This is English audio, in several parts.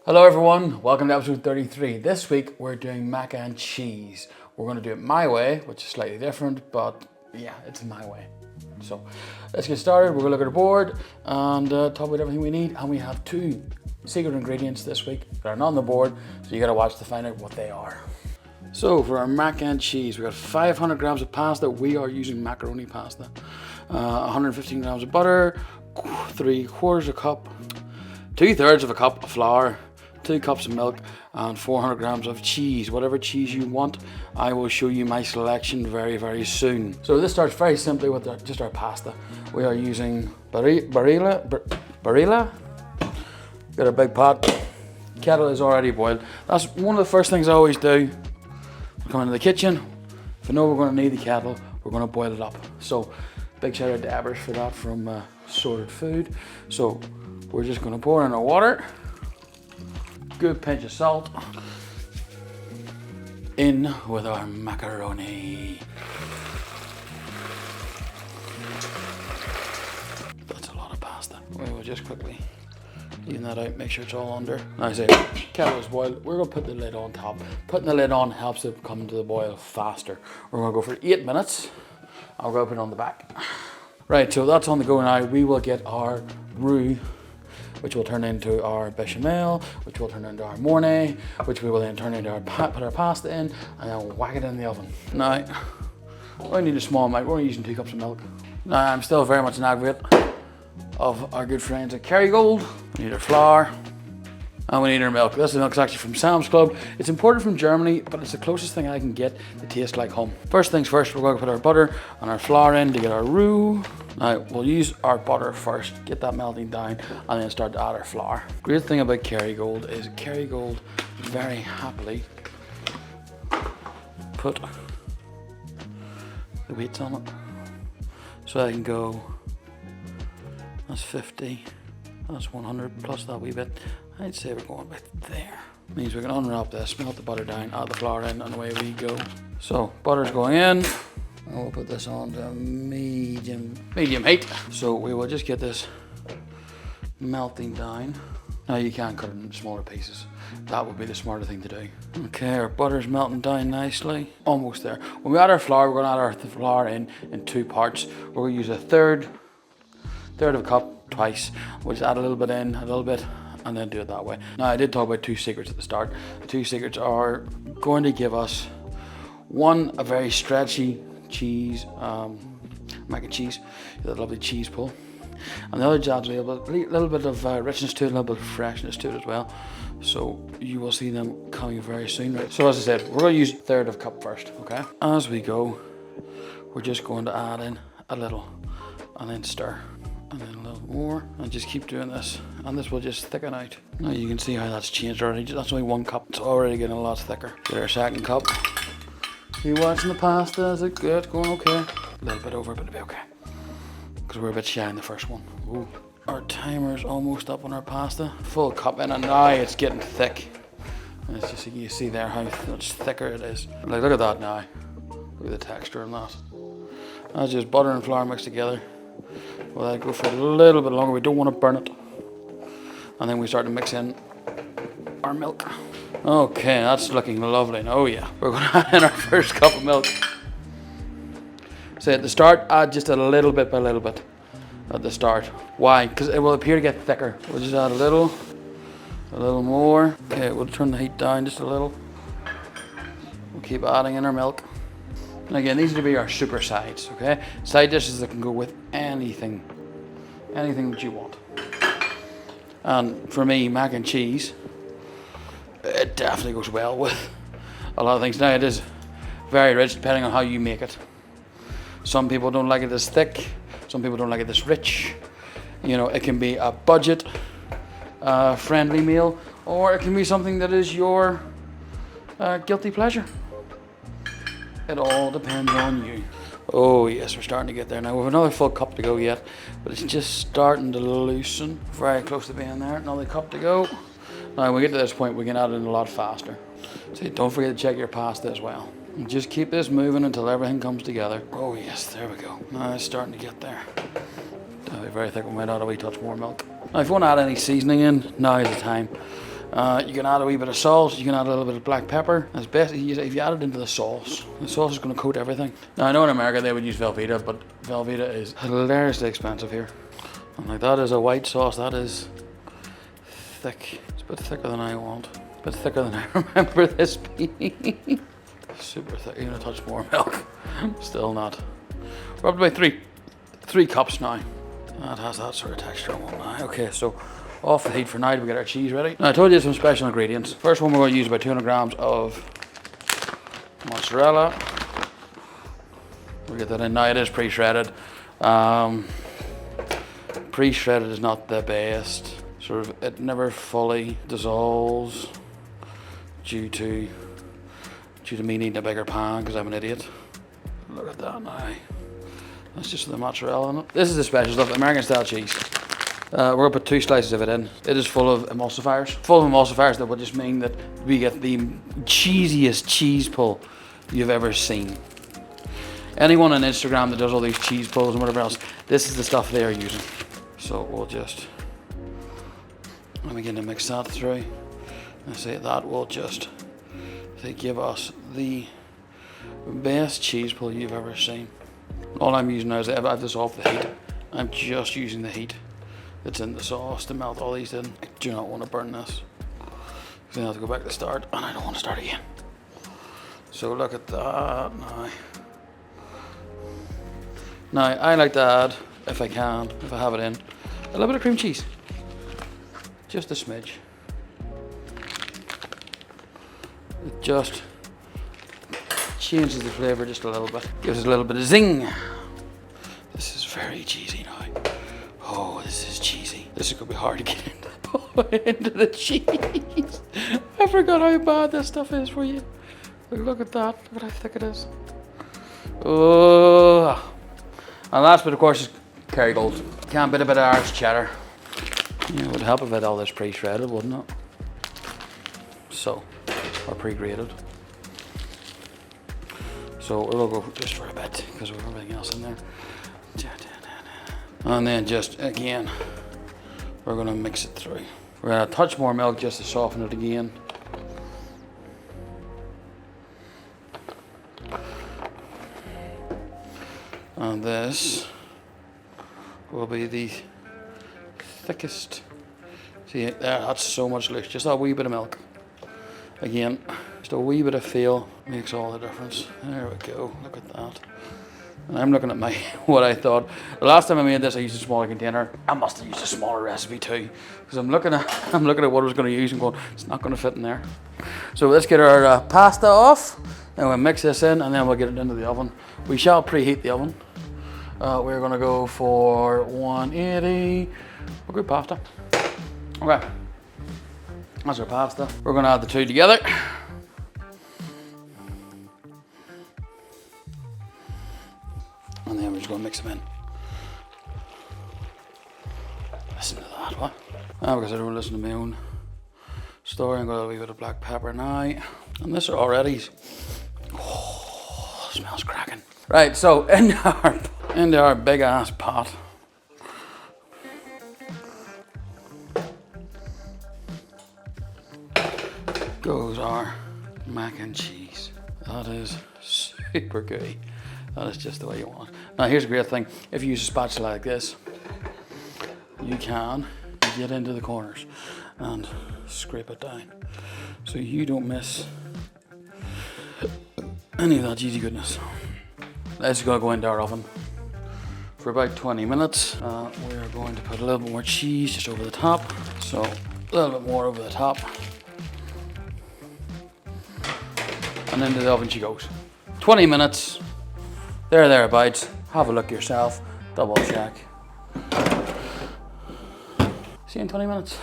Hello everyone, welcome to episode 33. This week we're doing mac and cheese. We're going to do it my way, which is slightly different, but yeah, it's my way. So let's get started. We're going to look at our board and talk about everything we need. And we have two secret ingredients this week that are not on the board, so you got to watch to find out what they are. So for our mac and cheese, we got 500 grams of pasta. We are using macaroni pasta. 115 grams of butter, 3/4 cup, 2/3 cup of flour, 2 cups of milk, and 400 grams of cheese. Whatever cheese you want, I will show you my selection very soon. So this starts very simply with just our pasta. We are using Barilla. Got a big pot. Kettle is already boiled. That's one of the first things I always do. Come into the kitchen. If I know we're going to need the kettle, we're going to boil it up. So big shout out to Ebbers for that from Sorted Food. So we're just going to pour in our water. Good pinch of salt. In with our macaroni. That's a lot of pasta. We will just quickly clean that out, make sure it's all under. Now I say, kettle is boiled. We're going to put the lid on top. Putting the lid on helps it come to the boil faster. We're going to go for 8 minutes. I'll go put it on the back. Right, so that's on the go now. We will get our roux, which will turn into our bechamel, which will turn into our mornay, which we will then turn into put our pasta in, and then whack it in the oven. Now, I need a small amount. We're only using 2 cups of milk. Now, I'm still very much an advocate of our good friends at Kerrygold. We need our flour, and we need our milk. This milk is actually from Sam's Club. It's imported from Germany, but it's the closest thing I can get to taste like home. First things first, we're going to put our butter and our flour in to get our roux. Now, we'll use our butter first, get that melting down, and then start to add our flour. Great thing about Kerrygold is Kerrygold very happily put the weights on it. So I can go, that's 50, that's 100 plus that wee bit. I'd say we're going about there. Means we can unwrap this, melt the butter down, add the flour in, and away we go. So butter's going in. And we'll put this on to medium heat. So we will just get this melting down. Now you can cut it into smaller pieces. That would be the smarter thing to do. Okay, our butter's melting down nicely. Almost there. When we add our flour, we're going to add our flour in 2 parts. We're going to use a third of a cup twice. We'll just add a little bit in, a little bit, and then do it that way. Now I did talk about 2 secrets at the start. The 2 secrets are going to give us one, a very stretchy cheese, mac and cheese, that lovely cheese pull, and the other adds a little bit of richness to it, a little bit of freshness to it as well. So you will see them coming very soon. Right? So as I said, we're going to use 1/3 cup first. Okay. As we go, we're just going to add in a little, and then stir, and then a little more, and just keep doing this, and this will just thicken out. Now you can see how that's changed already. That's only 1 cup. It's already getting a lot thicker. Get our 2nd cup. You watching the pasta? Is it good? Going okay? A little bit over, but it'll be okay. Because we're a bit shy in the first one. Ooh. Our timer's almost up on our pasta. Full cup in, and now it's getting thick. And it's just, you see there how much thicker it is. Like, look at that now. Look at the texture on that. That's just butter and flour mixed together. We'll let it go for a little bit longer. We don't want to burn it. And then we start to mix in our milk. Okay, that's looking lovely. Oh yeah, we're going to add in our 1st cup of milk. So at the start, add just a little bit by little bit at the start. Why? Because it will appear to get thicker. We'll just add a little more. Okay, we'll turn the heat down just a little. We'll keep adding in our milk. And again, these are to be our super sides, okay? Side dishes that can go with anything that you want. And for me, mac and cheese, it definitely goes well with a lot of things. Now it is very rich depending on how you make it. Some people don't like it this thick. Some people don't like it this rich. You know, it can be a budget friendly meal, or it can be something that is your guilty pleasure. It all depends on you. Oh yes, we're starting to get there now. We have another full cup to go yet, but it's just starting to loosen. Very close to being there. Another cup to go. Now when we get to this point, we can add it in a lot faster. So don't forget to check your pasta as well. And just keep this moving until everything comes together. Oh yes, there we go. Now it's starting to get there. That'll be very thick. We might add a wee touch more milk. Now if you want to add any seasoning in, now is the time. You can add a wee bit of salt, you can add a little bit of black pepper. It's best if you add it into the sauce is going to coat everything. Now I know in America they would use Velveeta, but Velveeta is hilariously expensive here. And like that is a white sauce, that is thick. It's a bit thicker than I want. A bit thicker than I remember this being. Super thick, even a touch more milk. Still not. We're up to about three cups now. That has that sort of texture on one now. Okay, so off the heat for now to get our cheese ready. Now I told you some special ingredients. First one, we're going to use about 200 grams of mozzarella. We'll get that in. Now it is pre-shredded. Pre-shredded is not the best. Sort of, it never fully dissolves due to me needing a bigger pan because I'm an idiot. Look at that now. That's just the mozzarella in it. This is the special stuff, American style cheese. We're going to put 2 slices of it in. It is full of emulsifiers. Full of emulsifiers that will just mean that we get the cheesiest cheese pull you've ever seen. Anyone on Instagram that does all these cheese pulls and whatever else, this is the stuff they are using. So we'll just, let me begin to mix that through. And say that will just give us the best cheese pull you've ever seen. All I'm using now is I have this off the heat. I'm just using the heat that's in the sauce to melt all these in. I do not want to burn this, because then I have to go back to the start, and I don't want to start again. So look at that now. Now I like to add, if I can, if I have it in, a little bit of cream cheese. Just a smidge. It just changes the flavour just a little bit. Gives it a little bit of zing. This is very cheesy now. Oh, this is cheesy. This is going to be hard to get into the cheese. I forgot how bad this stuff is for you. Look at that. Look at how thick it is. Oh. And last bit, of course, is Kerrygold. Can't beat a bit of Irish cheddar. Yeah, it would help if I had all this pre-shredded, wouldn't it? So, or pre-grated. So we'll go just for a bit because we have everything else in there. And then just again, we're going to mix it through. We're going to touch more milk just to soften it again. And this will be the thickest. See, there, that's so much loose. Just a wee bit of milk. Again, just a wee bit of feel makes all the difference. There we go. Look at that. And I'm looking at my what I thought. The last time I made this, I used a smaller container. I must have used a smaller recipe too, because I'm looking at what I was going to use and going, it's not going to fit in there. So let's get our pasta off, and we'll mix this in, and then we'll get it into the oven. We shall preheat the oven. We're going to go for 180. We'll go pasta. Okay. That's our pasta. We're going to add the two together. And then we're just going to mix them in. Listen to that, what? Because I don't listen to my own story, I'm going to have a wee bit of black pepper now. And this already, oh, smells cracking. Right, so into our big ass pot. Goes our mac and cheese. That is super gooey. That is just the way you want it. Now here's a great thing. If you use a spatula like this, you can get into the corners and scrape it down, so you don't miss any of that cheesy goodness. This is going to go into our oven for about 20 minutes. We're going to put a little bit more cheese just over the top. So a little bit more over the top. And into the oven she goes. 20 minutes. Thereabouts. Have a look yourself. Double check. See you in 20 minutes.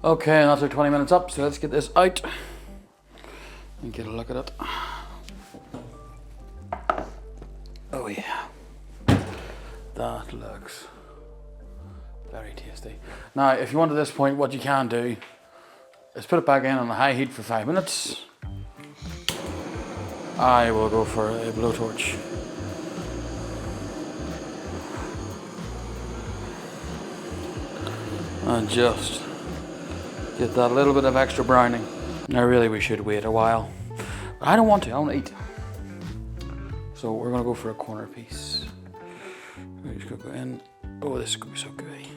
Okay, and that's our 20 minutes up. So let's get this out and get a look at it. Oh yeah. That looks very tasty. Now, if you want at this point, what you can do is put it back in on a high heat for 5 minutes. I will go for a blowtorch. And just Get that little bit of extra browning. Now really we should wait a while. But I don't want to, I want to eat. So we're gonna go for a corner piece. We're just gonna go in. Oh, this is gonna be so gooey.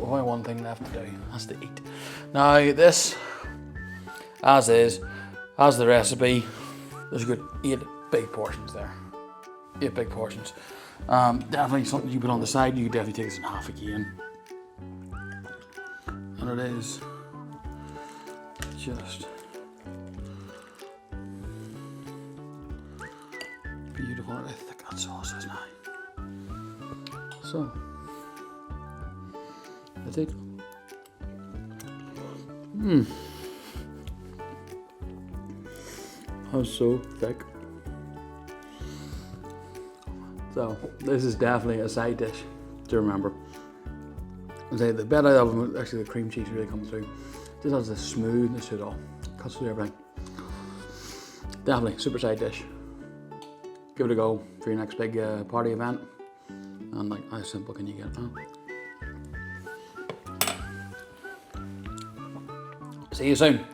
Only one thing left to do, that's to eat. Now this, as is, as the recipe, there's a good 8 big portions there. 8 big portions. Definitely something you put on the side, you could definitely take this in half again. And it is just beautiful. I think that sauce is now. So, that's it. That's so thick. So this is definitely a side dish to remember. I'd say the bit I love, actually the cream cheese really comes through. Just has the smoothness to it all. Cuts through everything. Definitely super side dish. Give it a go for your next big party event. And like, how simple can you get it now? See you soon.